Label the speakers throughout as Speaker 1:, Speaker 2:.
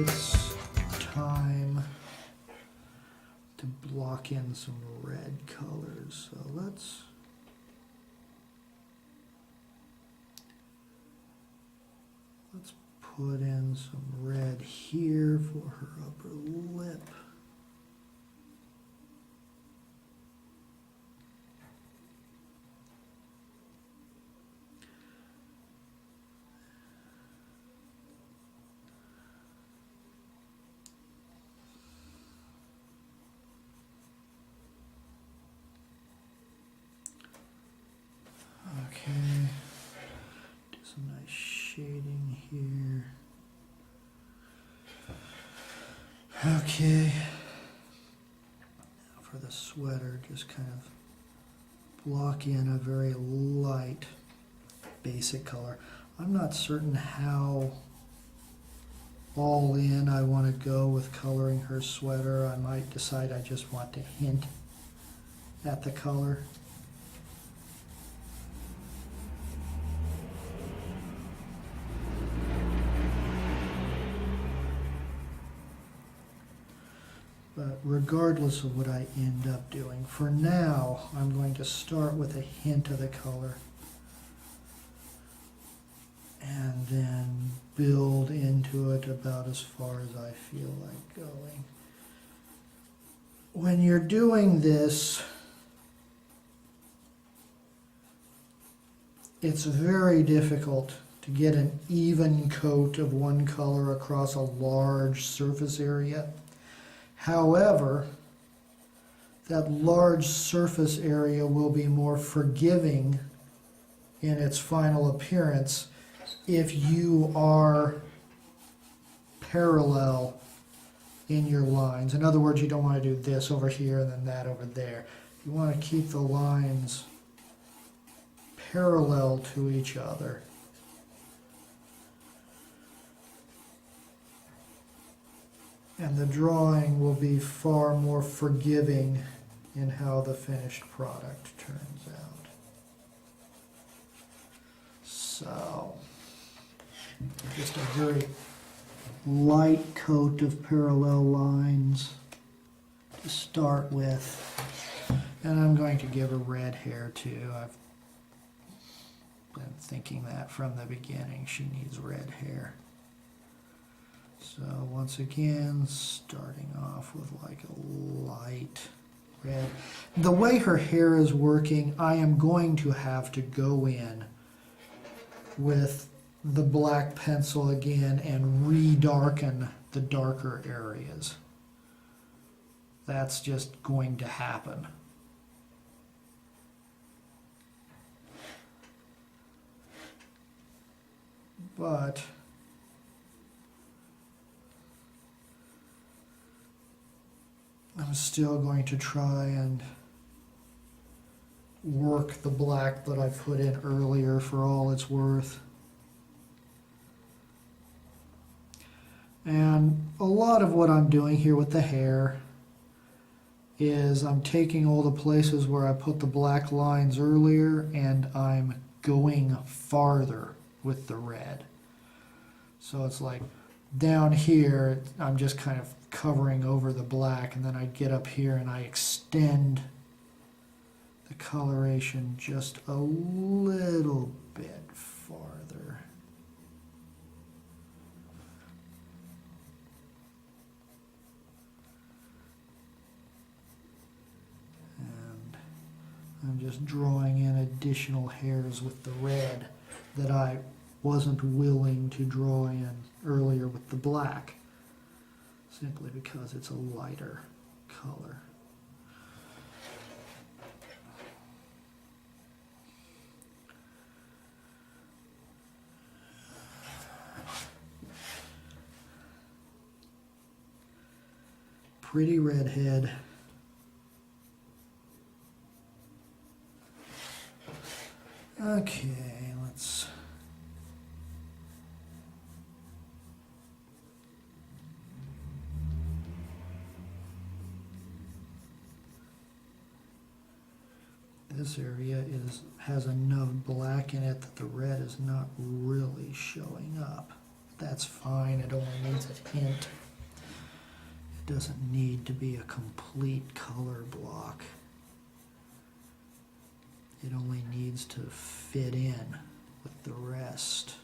Speaker 1: it's time to block in some red colors. So let's put in some red here for her upper lip. Okay, do some nice shading here. Okay, now for the sweater, just kind of block in a very light basic color. I'm not certain how all in I want to go with coloring her sweater. I might decide I just want to hint at the color. But regardless of what I end up doing, for now, I'm going to start with a hint of the color and then build into it about as far as I feel like going. When you're doing this, it's very difficult to get an even coat of one color across a large surface area. However, that large surface area will be more forgiving in its final appearance if you are parallel in your lines. In other words, you don't want to do this over here and then that over there. You want to keep the lines parallel to each other. And the drawing will be far more forgiving in how the finished product turns out. So, just a very light coat of parallel lines to start with. And I'm going to give her red hair too. I've been thinking that from the beginning. She needs red hair. So once again, starting off with like a light red. The way her hair is working, I am going to have to go in with the black pencil again and re-darken the darker areas. That's just going to happen. But I'm still going to try and work the black that I put in earlier for all it's worth. And a lot of what I'm doing here with the hair is I'm taking all the places where I put the black lines earlier and I'm going farther with the red. So it's like down here, I'm just kind of covering over the black, and then I get up here and I extend the coloration just a little bit farther. And I'm just drawing in additional hairs with the red that I wasn't willing to draw in earlier with the black, simply because it's a lighter color. Pretty redhead. Okay, let's this area has enough black in it that the red is not really showing up. that's fine. It only needs a hint. It doesn't need to be a complete color block. It only needs to fit in with the rest.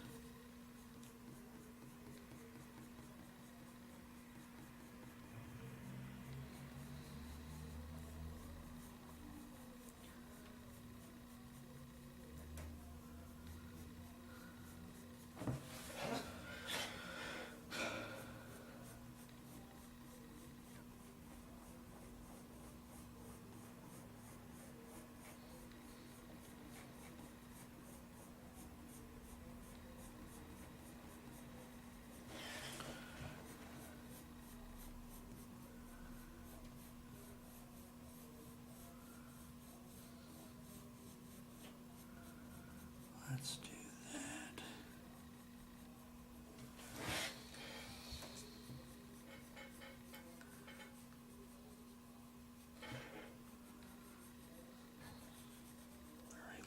Speaker 1: Let's do that.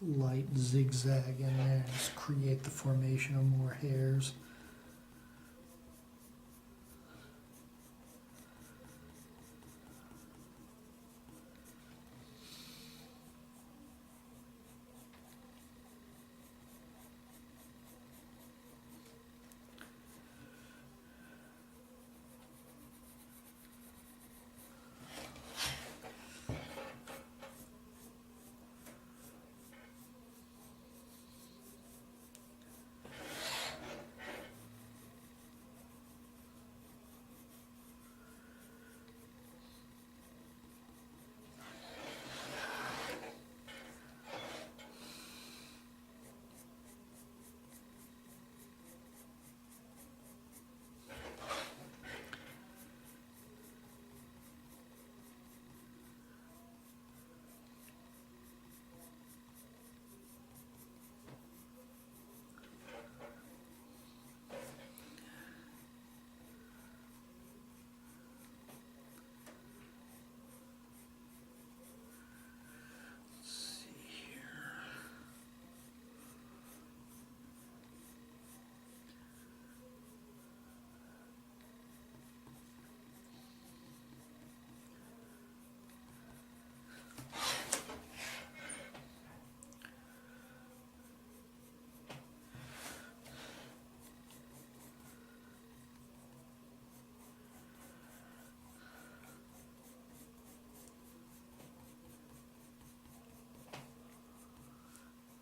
Speaker 1: All right, light zigzag in there, just create the formation of more hairs.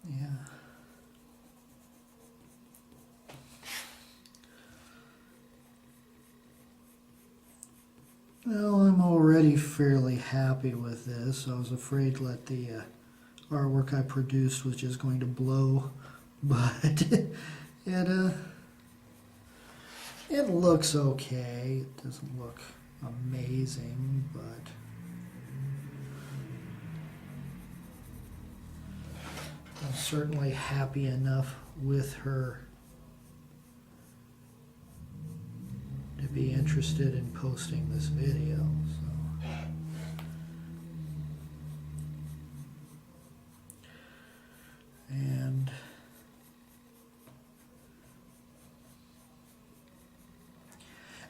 Speaker 1: Yeah. Well, I'm already fairly happy with this. I was afraid that the artwork I produced was just going to blow, but it looks okay. It doesn't look amazing, but I'm certainly happy enough with her to be interested in posting this video. So.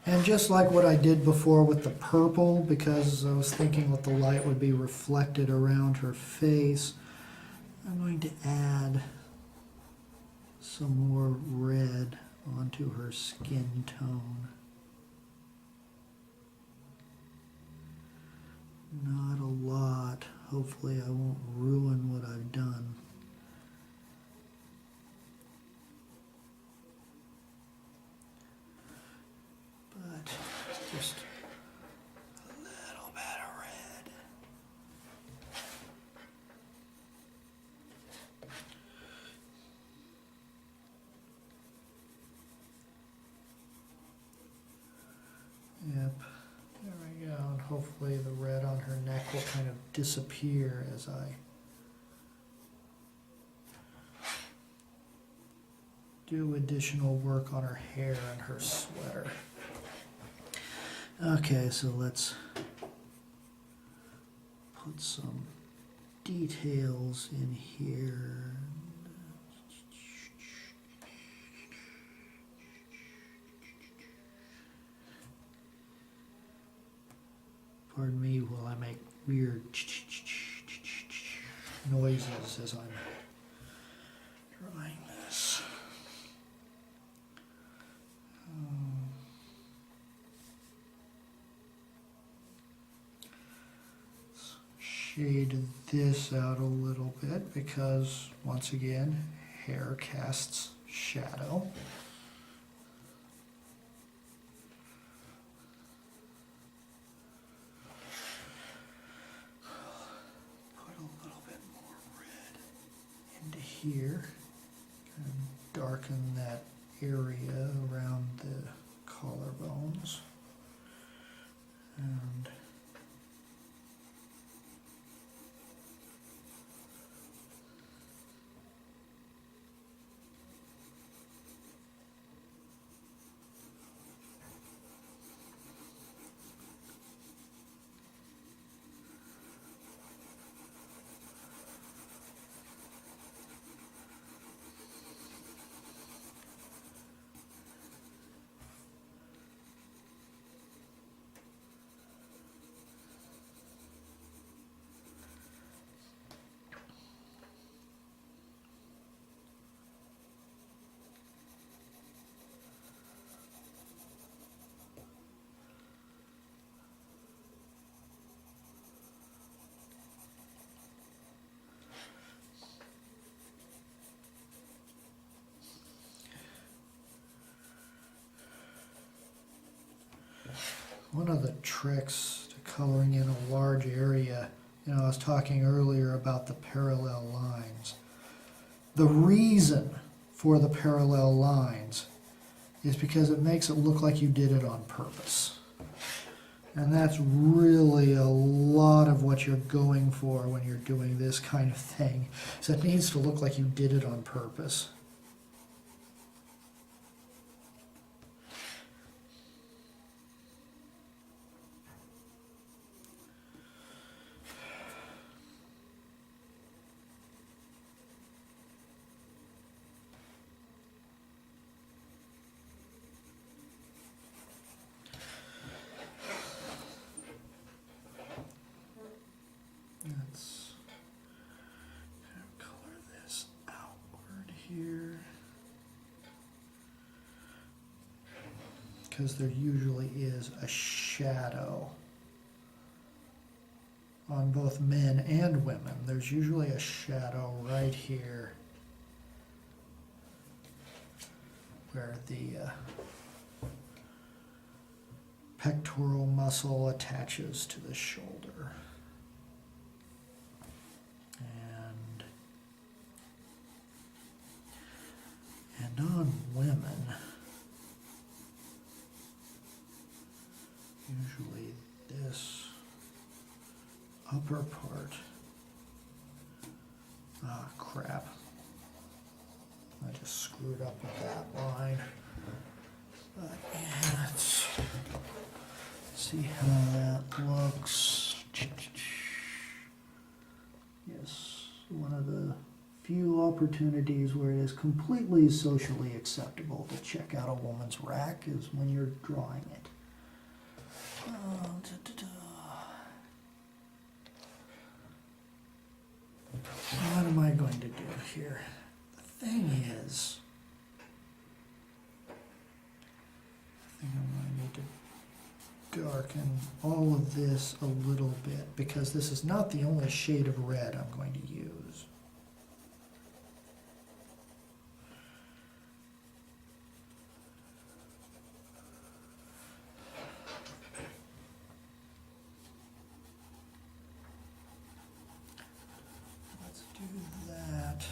Speaker 1: And just like what I did before with the purple, because I was thinking that the light would be reflected around her face, I'm going to add some more red onto her skin tone. Not a lot. Hopefully I won't ruin what I've done. But just a little bit of red. Yep, there we go. And hopefully the red on her neck will kind of disappear as I do additional work on her hair and her sweater. Okay, so let's put some details in here. Pardon me while I make weird noises as I'm drawing this. Shade this out a little bit because, once again, hair casts shadow. Put a little bit more red into here and darken that area around the collarbones. And one of the tricks to coloring in a large area, I was talking earlier about the parallel lines. The reason for the parallel lines is because it makes it look like you did it on purpose. And that's really a lot of what you're going for when you're doing this kind of thing. So it needs to look like you did it on purpose. Let's color this outward here, because there usually is a shadow on both men and women. There's usually a shadow right here where the pectoral muscle attaches to the shoulder. And on women, usually this upper part, crap, I just screwed up with that line, but yeah, let's see how that looks. Yes, one of the few opportunities where it is completely socially acceptable to check out a woman's rack is when you're drawing it. What am I going to do here? The thing is, I think I'm going to need to darken all of this a little bit because this is not the only shade of red I'm going to use. Do that.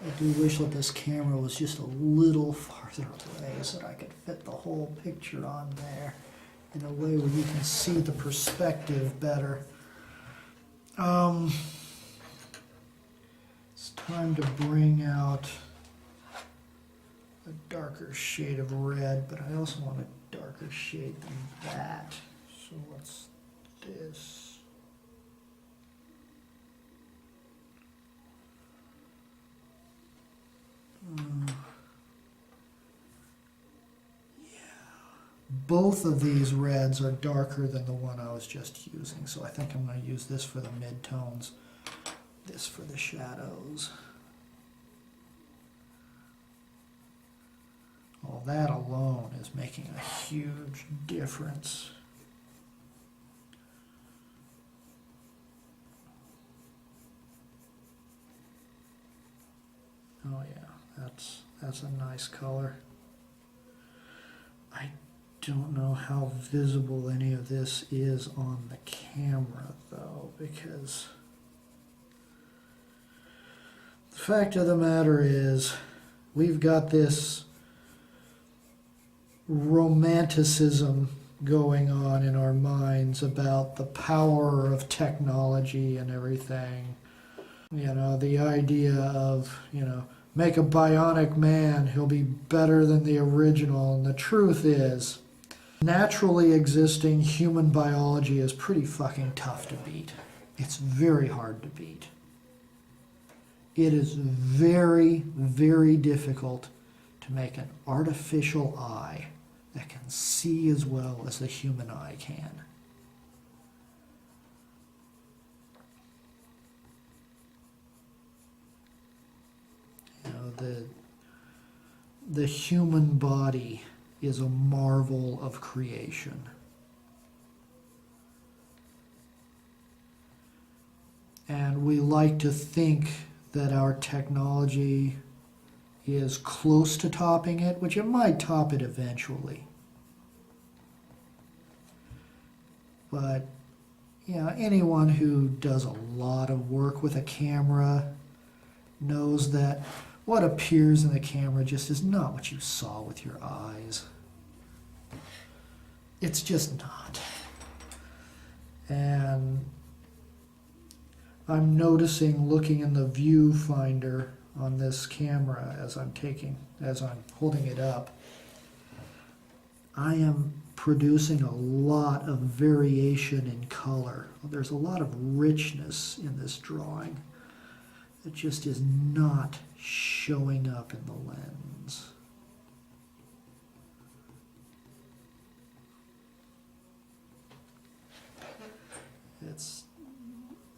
Speaker 1: I do wish that this camera was just a little farther away so that I could fit the whole picture on there in a way where you can see the perspective better. It's time to bring out a darker shade of red, but I also want a darker shade than that. So what's this? Both of these reds are darker than the one I was just using, so I think I'm going to use this for the mid-tones, this for the shadows. Well, that alone is making a huge difference. Oh yeah, that's a nice color. I don't know how visible any of this is on the camera though, because the fact of the matter is we've got this romanticism going on in our minds about the power of technology and everything. You know, the idea of, make a bionic man, he'll be better than the original. And the truth is, naturally existing human biology is pretty fucking tough to beat. It's very hard to beat. It is very, very difficult to make an artificial eye that can see as well as the human eye can. The human body is a marvel of creation. And we like to think that our technology is close to topping it, which it might top it eventually. But, anyone who does a lot of work with a camera knows that what appears in the camera just is not what you saw with your eyes. It's just not. And I'm noticing, looking in the viewfinder on this camera as I'm holding it up, I am producing a lot of variation in color. There's a lot of richness in this drawing. It just is not showing up in the lens.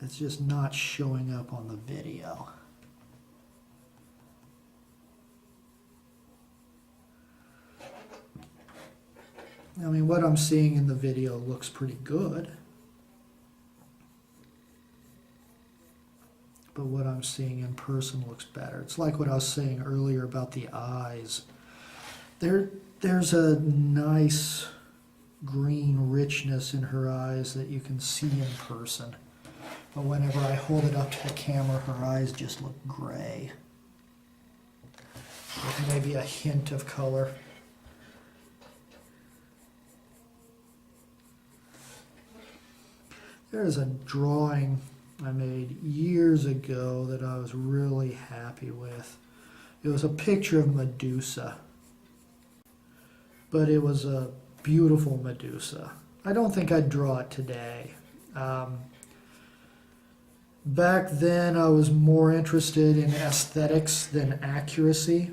Speaker 1: It's just not showing up on the video. I mean, what I'm seeing in the video looks pretty good. But what I'm seeing in person looks better. It's like what I was saying earlier about the eyes. There's a nice green richness in her eyes that you can see in person. But whenever I hold it up to the camera, her eyes just look gray, with maybe a hint of color. There's a drawing I made years ago that I was really happy with. It was a picture of Medusa, but it was a beautiful Medusa. I don't think I'd draw it today. Back then I was more interested in aesthetics than accuracy.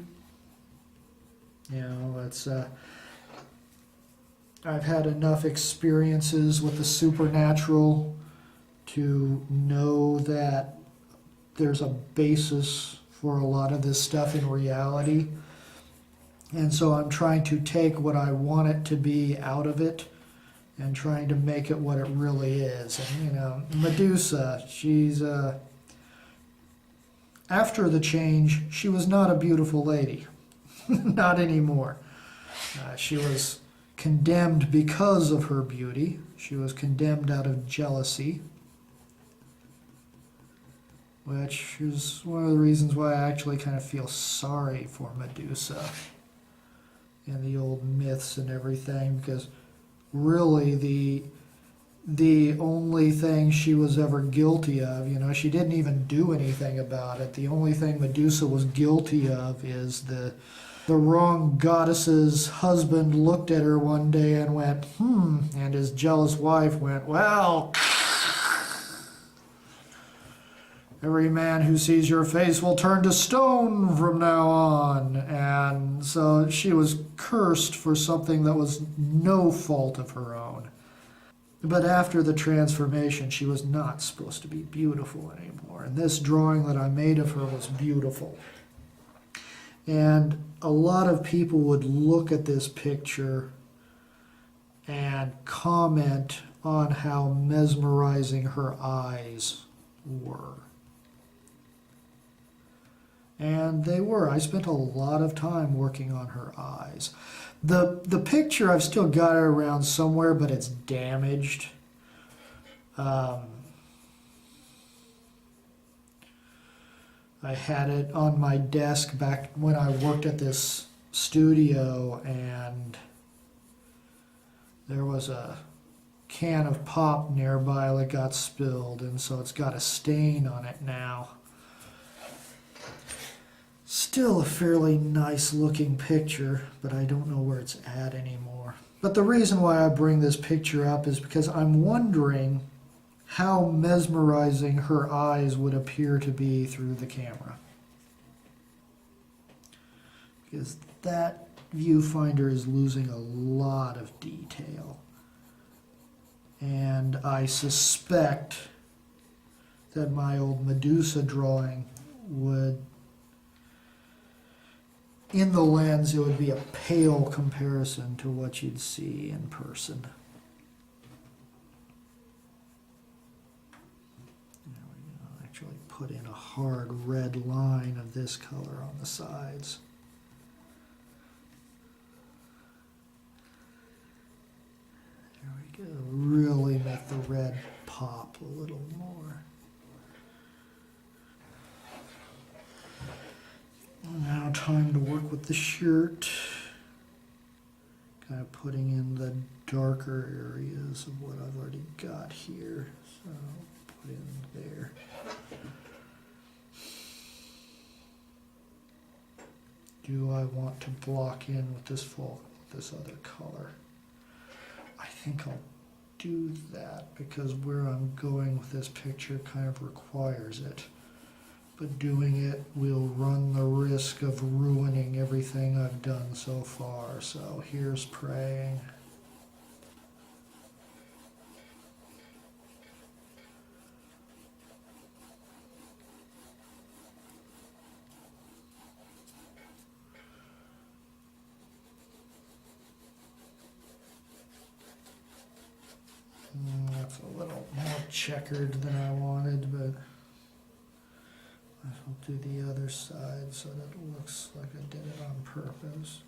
Speaker 1: I've had enough experiences with the supernatural to know that there's a basis for a lot of this stuff in reality. And so I'm trying to take what I want it to be out of it and trying to make it what it really is. And, Medusa, she's, after the change, she was not a beautiful lady. Not anymore. She was condemned because of her beauty. She was condemned out of jealousy. which is one of the reasons why I actually kind of feel sorry for Medusa in the old myths and everything, because really the only thing she was ever guilty of, she didn't even do anything about it. The only thing Medusa was guilty of is the wrong goddess's husband looked at her one day and went, and his jealous wife went, well, every man who sees your face will turn to stone from now on. And so she was cursed for something that was no fault of her own. But after the transformation, she was not supposed to be beautiful anymore. And this drawing that I made of her was beautiful. And a lot of people would look at this picture and comment on how mesmerizing her eyes were. And they were. I spent a lot of time working on her eyes. The picture, I've still got it around somewhere, but it's damaged. I had it on my desk back when I worked at this studio, and there was a can of pop nearby that got spilled, and so it's got a stain on it now. Still a fairly nice looking picture, but I don't know where it's at anymore. But the reason why I bring this picture up is because I'm wondering how mesmerizing her eyes would appear to be through the camera. Because that viewfinder is losing a lot of detail. And I suspect that my old Medusa drawing would, in the lens, it would be a pale comparison to what you'd see in person. There we go. Actually put in a hard red line of this color on the sides. There we go. Really make the red pop a little more. Now time to work with the shirt. Kind of putting in the darker areas of what I've already got here. So put in there. Do I want to block in with this other color? I think I'll do that because where I'm going with this picture kind of requires it. But doing it will run the risk of ruining everything I've done so far. So here's praying. That's a little more checkered than I wanted, but I'll do the other side so that it looks like I did it on purpose.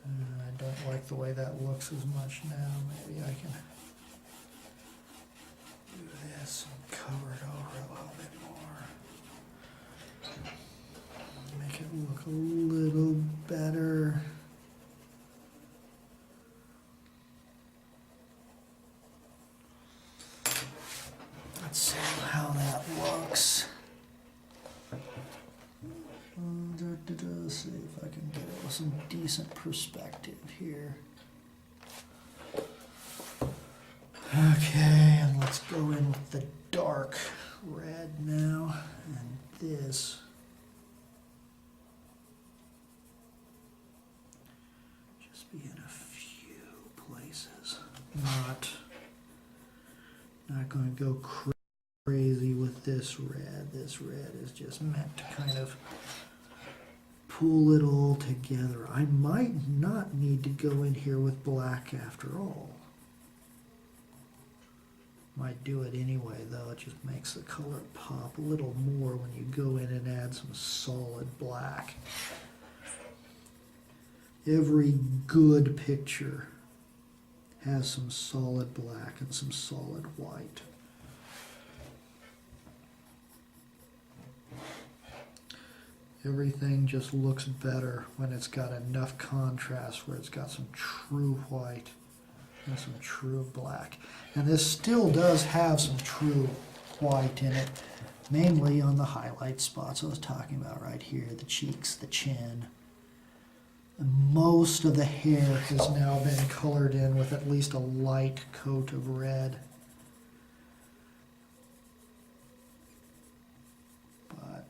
Speaker 1: And I don't like the way that looks as much now. Maybe I can do this and cover it over a little bit more. Make it look a little better. Let's see how that looks. See if I can get it with some decent perspective here. Okay, and let's go in with the dark red now, and this. Just be in a few places. Not going to go crazy with this red. This red is just meant to kind of pull it all together. I might not need to go in here with black after all. Might do it anyway though. It just makes the color pop a little more when you go in and add some solid black. Every good picture has some solid black and some solid white. Everything just looks better when it's got enough contrast where it's got some true white and some true black. And this still does have some true white in it, mainly on the highlight spots I was talking about right here, the cheeks, the chin. And most of the hair has now been colored in with at least a light coat of red. But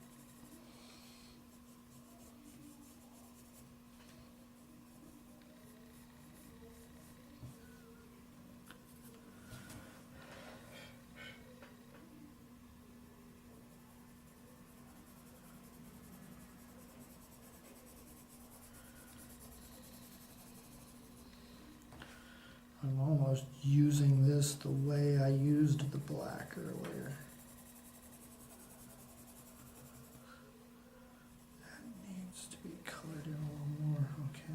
Speaker 1: I'm almost using this the way I used the black earlier. That needs to be colored in a little more, okay.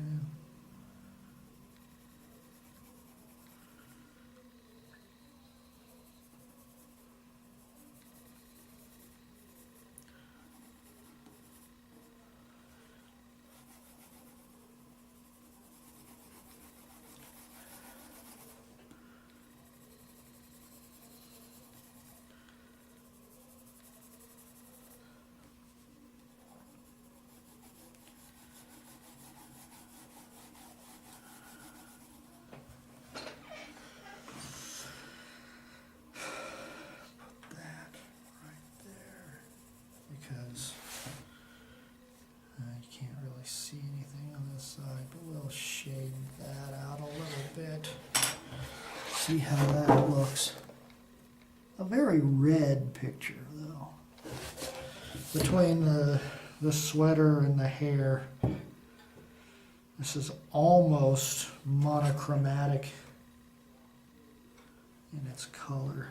Speaker 1: Because you can't really see anything on this side, but we'll shade that out a little bit. See how that looks. A very red picture, though. Between the sweater and the hair, this is almost monochromatic in its color.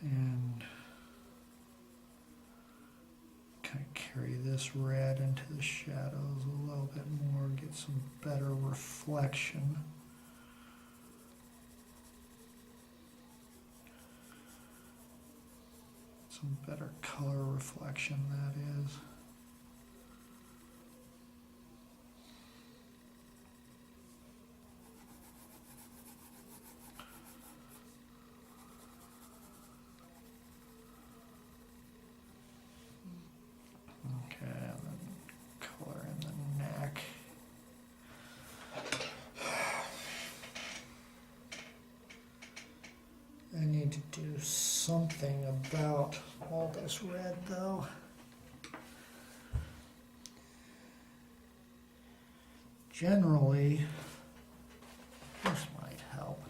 Speaker 1: And kind of carry this red into the shadows a little bit more, get some better reflection. Some better color reflection, that is. Okay, and then color in the neck. I need to do something about all this red, though. Generally, this might help.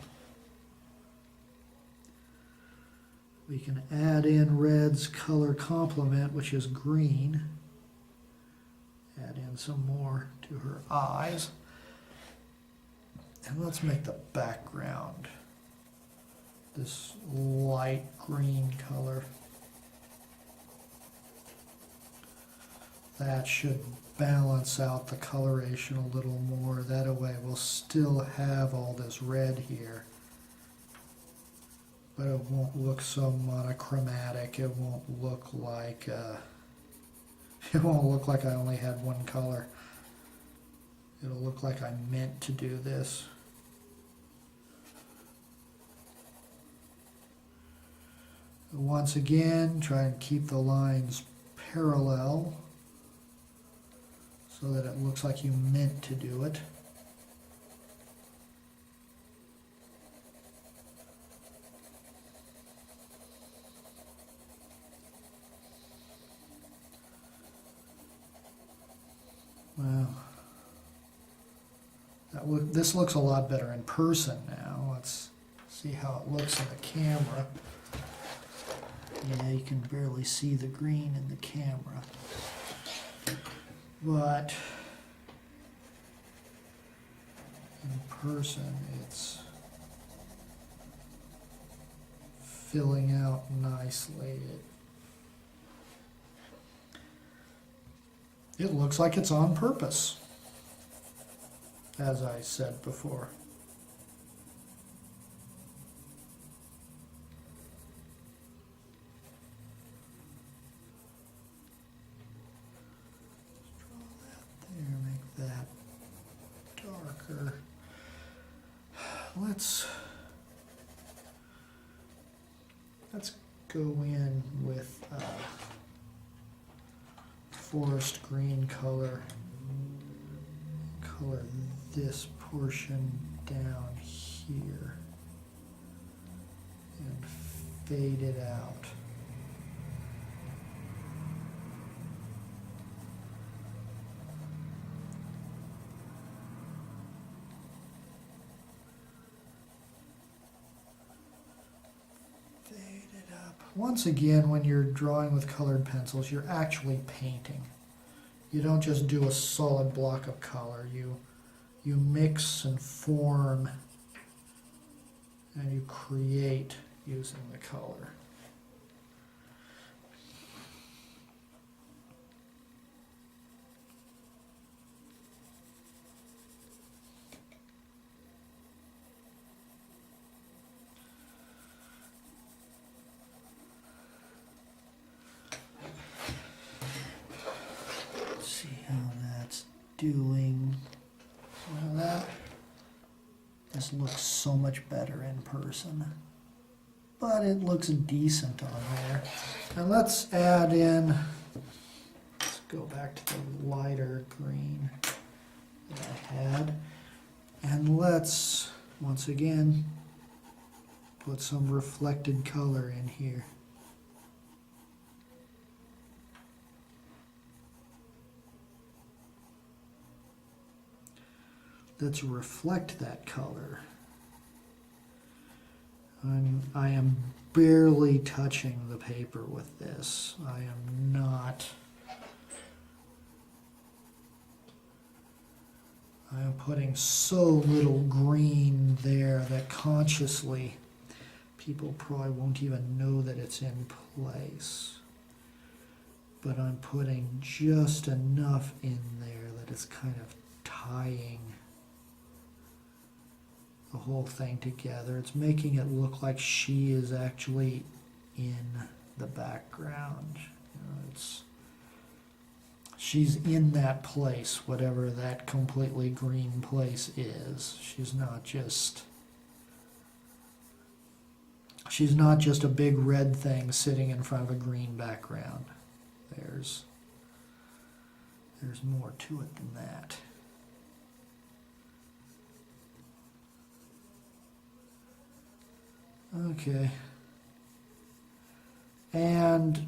Speaker 1: We can add in red's color complement, which is green. Add in some more to her eyes. And let's make the background this light green color. That should balance out the coloration a little more. That way we'll still have all this red here, but it won't look so monochromatic. It won't look like I only had one color. It'll look like I meant to do this. Once again, try and keep the lines parallel so that it looks like you meant to do it. Well, this looks a lot better in person now. Let's see how it looks in the camera. Yeah, you can barely see the green in the camera. But in person, it's filling out nicely. It looks like it's on purpose, as I said before. There, make that darker. Let's go in with forest green color. Color this portion down here and fade it out. Once again, when you're drawing with colored pencils, you're actually painting. You don't just do a solid block of color. You mix and form, and you create using the color. Doing well, this looks so much better in person, but it looks decent on there. And let's add in, let's go back to the lighter green that I had, and let's once again put some reflected color in here. Let's reflect that color. I am barely touching the paper with this. I am not. I am putting so little green there that consciously people probably won't even know that it's in place. But I'm putting just enough in there that it's kind of tying the whole thing together. It's making it look like she is actually in the background. You know, she's in that place, whatever that completely green place is. She's not just a big red thing sitting in front of a green background. There's more to it than that. Okay. And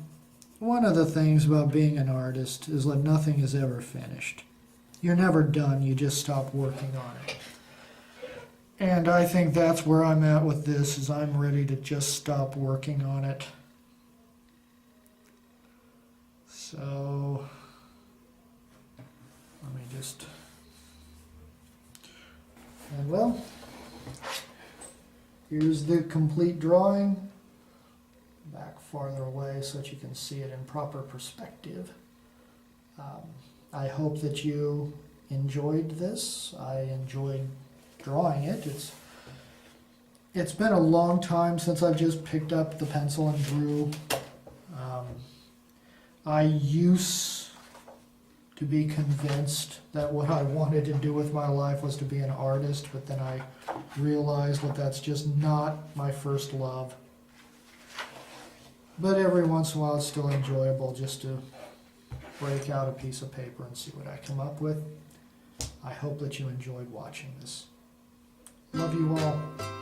Speaker 1: one of the things about being an artist is that nothing is ever finished. You're never done, you just stop working on it. And I think that's where I'm at with this, is I'm ready to just stop working on it. So, let me just, and well, here's the complete drawing, back farther away so that you can see it in proper perspective. I hope that you enjoyed this. I enjoyed drawing it. It's been a long time since I've just picked up the pencil and drew. I used to be convinced that what I wanted to do with my life was to be an artist, but then I realized that that's just not my first love. But every once in a while it's still enjoyable just to break out a piece of paper and see what I come up with. I hope that you enjoyed watching this. Love you all.